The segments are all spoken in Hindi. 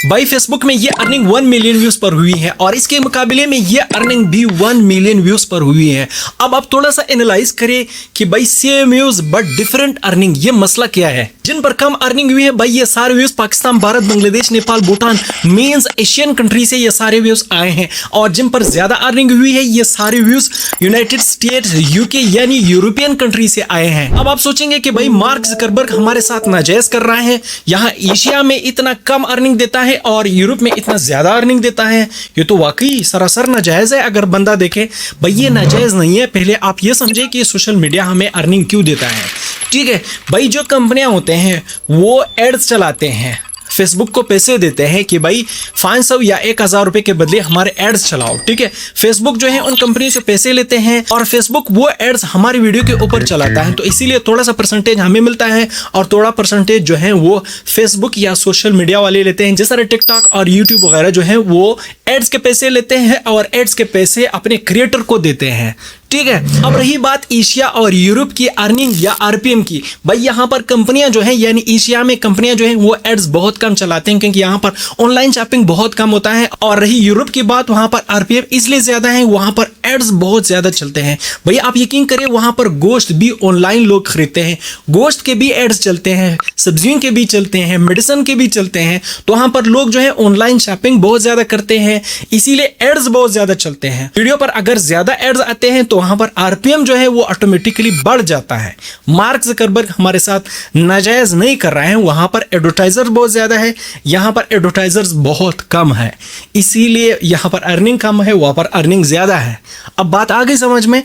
भाई फेसबुक में ये अर्निंग 1 मिलियन व्यूज पर हुई है और इसके मुकाबले में ये अर्निंग भी 1 मिलियन व्यूज पर हुई है। अब आप थोड़ा सा एनालाइज करें कि भाई same views but different earning, ये मसला क्या है। जिन पर कम अर्निंग हुई है भाई ये सारे व्यूज पाकिस्तान, भारत, बांग्लादेश, नेपाल, भूटान, मेंस एशियन कंट्री से ये सारे व्यूज आए हैं। और जिन पर ज्यादा अर्निंग हुई है ये सारे व्यूज यूनाइटेड स्टेट्स, यूके यानी यूरोपियन कंट्री से आए हैं। अब आप सोचेंगे कि भाई मार्क ज़करबर्ग हमारे साथ नाजायज कर रहा है, यहाँ एशिया में इतना कम अर्निंग देता है और यूरोप में इतना ज्यादा अर्निंग देता है। ये तो वाकई सरासर नाजायज है। अगर बंदा देखे भाई ये नाजायज नहीं है, पहले आप ये समझे कि सोशल मीडिया हमें अर्निंग क्यों देता है। ठीक है भाई, जो कंपनियां होते हैं वो एड्स चलाते हैं, फेसबुक को पैसे देते हैं कि भाई 500 या 1000 रुपए के बदले हमारे एड्स चलाओ। ठीक है, फेसबुक जो है उन कंपनियों से पैसे लेते हैं और फेसबुक वो एड्स हमारी वीडियो के ऊपर चलाता है, तो इसीलिए थोड़ा सा परसेंटेज हमें मिलता है और थोड़ा परसेंटेज जो है वो फेसबुक या सोशल मीडिया वाले लेते हैं। जैसे टिकटॉक और यूट्यूब वगैरह जो है वो एड्स के पैसे लेते हैं और एड्स के पैसे अपने क्रिएटर को देते हैं। ठीक है, अब रही बात एशिया और यूरोप की अर्निंग या आरपीएम की, भाई यहाँ पर कंपनियां जो है यानी एशिया में कंपनियां जो है वो एड्स बहुत कम चलाते हैं क्योंकि यहाँ पर ऑनलाइन शॉपिंग बहुत कम होता है। और रही यूरोप की बात, वहां पर आरपीएम इसलिए ज्यादा है, वहां पर एड्स बहुत ज्यादा चलते हैं। भैया आप यकीन करें वहां पर गोश्त भी ऑनलाइन लोग खरीदते हैं, गोश्त के भी एड्स चलते हैं, सब्जियों के भी चलते हैं, मेडिसिन के भी चलते हैं। तो वहां पर लोग जो है ऑनलाइन शॉपिंग बहुत ज्यादा करते हैं, इसीलिए एड्स बहुत ज्यादा चलते हैं। वीडियो पर अगर ज्यादा एड्स आते हैं तो वहां पर आरपीएम जो है वो ऑटोमेटिकली बढ़ जाता है। मार्क ज़करबर्ग हमारे साथ नाजायज नहीं कर रहे हैं, वहां पर एडवर्टाइजर बहुत ज्यादा है, यहां पर एडवर्टाइजर्स बहुत कम है, इसीलिए यहां पर अर्निंग कम है, वहां पर अर्निंग ज्यादा है। अब बात आ गई समझ में।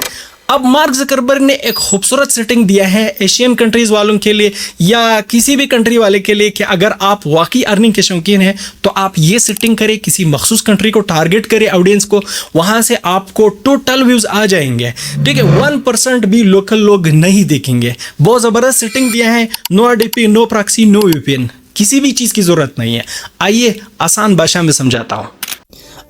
अब मार्क ज़करबर्ग ने एक खूबसूरत सेटिंग दिया है एशियन कंट्रीज वालों के लिए या किसी भी कंट्री वाले के लिए कि अगर आप वाकई अर्निंग के शौकीन हैं तो आप ये सेटिंग करें, किसी मखसूस कंट्री को टारगेट करें ऑडियंस को, वहां से आपको टोटल व्यूज आ जाएंगे। ठीक है, 1% भी लोकल लोग नहीं देखेंगे। बहुत ज़बरदस्त सेटिंग दिया है, no RDP, no proxy, no VPN, किसी भी चीज़ की ज़रूरत नहीं है। आइए आसान भाषा में समझाता हूँ।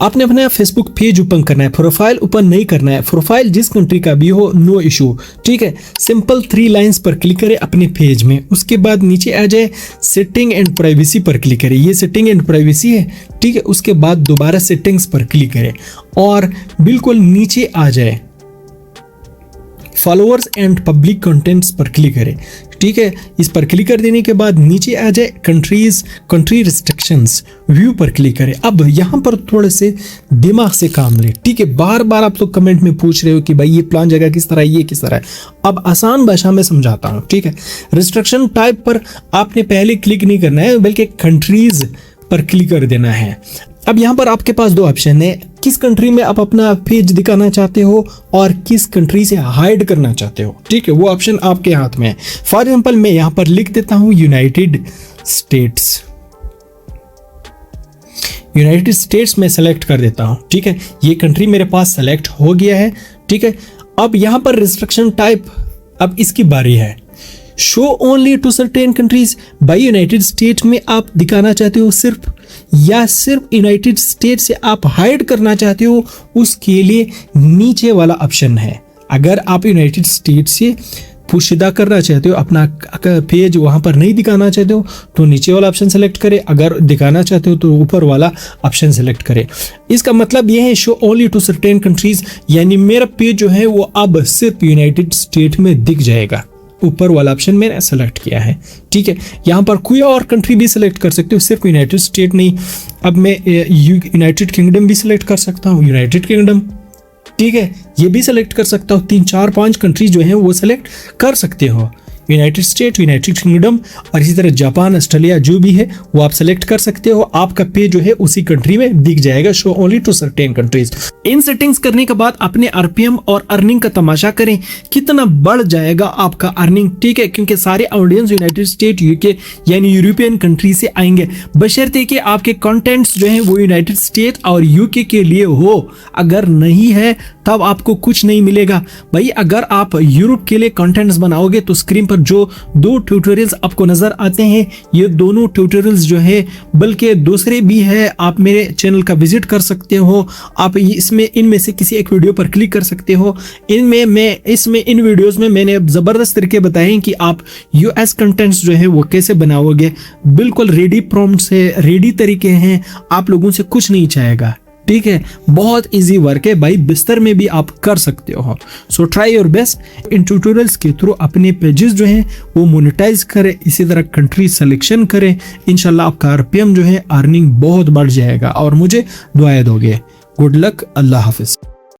आपने अपना फेसबुक पेज ओपन करना है, प्रोफाइल ओपन नहीं करना है, प्रोफाइल जिस कंट्री का भी हो नो इशू। ठीक है, सिंपल 3 लाइंस पर क्लिक करें अपने पेज में, उसके बाद नीचे आ जाए सेटिंग एंड प्राइवेसी पर क्लिक करें, ये सेटिंग एंड प्राइवेसी है। ठीक है, उसके बाद दोबारा सेटिंग्स पर क्लिक करें और बिल्कुल नीचे आ जाए फॉलोअर्स एंड पब्लिक कंटेंट्स पर क्लिक करें। ठीक है, इस पर क्लिक कर देने के बाद नीचे आ जाए कंट्री रिस्ट्रिक्शंस, व्यू पर क्लिक करें। अब यहाँ पर थोड़े से दिमाग से काम लें। ठीक है, बार बार आप लोग कमेंट में पूछ रहे हो कि भाई ये प्लान जगह किस तरह है, ये किस तरह है। अब आसान भाषा में समझाता हूँ। ठीक है, रिस्ट्रिक्शन टाइप पर आपने पहले क्लिक नहीं करना है बल्कि कंट्रीज पर क्लिक कर देना है। अब यहाँ पर आपके पास 2 ऑप्शन है, किस कंट्री में आप अपना पेज दिखाना चाहते हो और किस कंट्री से हाइड करना चाहते हो। ठीक है, वो ऑप्शन आपके हाथ में है। फॉर एग्जांपल मैं यहाँ पर लिख देता हूँ यूनाइटेड स्टेट्स, यूनाइटेड स्टेट्स में सेलेक्ट कर देता हूँ। ठीक है, ये कंट्री मेरे पास सेलेक्ट हो गया है। ठीक है, अब यहाँ पर रिस्ट्रिक्शन टाइप, अब इसकी बारी है, show only to certain countries. By United State में आप दिखाना चाहते हो सिर्फ, या सिर्फ यूनाइटेड स्टेट से आप हाइड करना चाहते हो, उसके लिए नीचे वाला ऑप्शन है। अगर आप यूनाइटेड स्टेट से पोशीदा करना चाहते हो, अपना पेज वहां पर नहीं दिखाना चाहते हो तो नीचे वाला ऑप्शन सेलेक्ट करें, अगर दिखाना चाहते हो तो ऊपर वाला ऑप्शन सेलेक्ट करें। इसका मतलब यह है show only to certain countries, यानी मेरा पेज जो है वो अब सिर्फ यूनाइटेड स्टेट में दिख जाएगा। ऊपर वाला ऑप्शन मैंने सेलेक्ट किया है। ठीक है, यहाँ पर कोई और कंट्री भी सिलेक्ट कर सकते हो, सिर्फ यूनाइटेड स्टेट नहीं। अब मैं यूनाइटेड किंगडम भी सिलेक्ट कर सकता हूँ, यूनाइटेड किंगडम। ठीक है, ये भी सिलेक्ट कर सकता हूँ। 3, 4, 5 कंट्री जो हैं वो सिलेक्ट कर सकते हो, यूनाइटेड स्टेट, यूनाइटेड किंगडम और इसी तरह जापान, ऑस्ट्रेलिया जो भी है वो आप सेलेक्ट कर सकते हो। आपका पेज जो है उसी कंट्री में दिख जाएगा, show only to certain countries. इन सेटिंग्स करने के बाद अपने आरपीएम और अर्निंग का तमाशा करें, कितना बढ़ जाएगा आपका अर्निंग। ठीक है, क्योंकि सारे ऑडियंस यूनाइटेड स्टेट, यूके यानी यूरोपियन कंट्री से आएंगे, बशर्ते कि आपके कंटेंट्स जो है वो यूनाइटेड स्टेट और यूके के लिए हो। अगर नहीं है तब आपको कुछ नहीं मिलेगा भाई। अगर आप यूट्यूब के लिए कंटेंट्स बनाओगे तो स्क्रीन पर जो 2 ट्यूटोरियल्स आपको नजर आते हैं, ये दोनों ट्यूटोरियल्स जो है, बल्कि दूसरे भी है, आप मेरे चैनल का विजिट कर सकते हो। आप इसमें इनमें से किसी एक वीडियो पर क्लिक कर सकते हो। इन वीडियोस में मैंने जबरदस्त तरीके बताए हैं कि आप यूएस कंटेंट्स जो है वो कैसे बनाओगे। बिल्कुल रेडी प्रॉम्प्ट्स है, रेडी तरीके हैं, आप लोगों से कुछ नहीं चाहेगा। ठीक है, बहुत इजी वर्क है भाई, बिस्तर में भी आप कर सकते हो। So try your best. In tutorials के थ्रू अपने पेजेस जो हैं वो मोनेटाइज करें, इसी तरह कंट्री सिलेक्शन करें। इंशाल्लाह आपका आरपीएम जो है अर्निंग बहुत बढ़ जाएगा और मुझे दुआएं दोगे। गुड लक, अल्लाह हाफिज।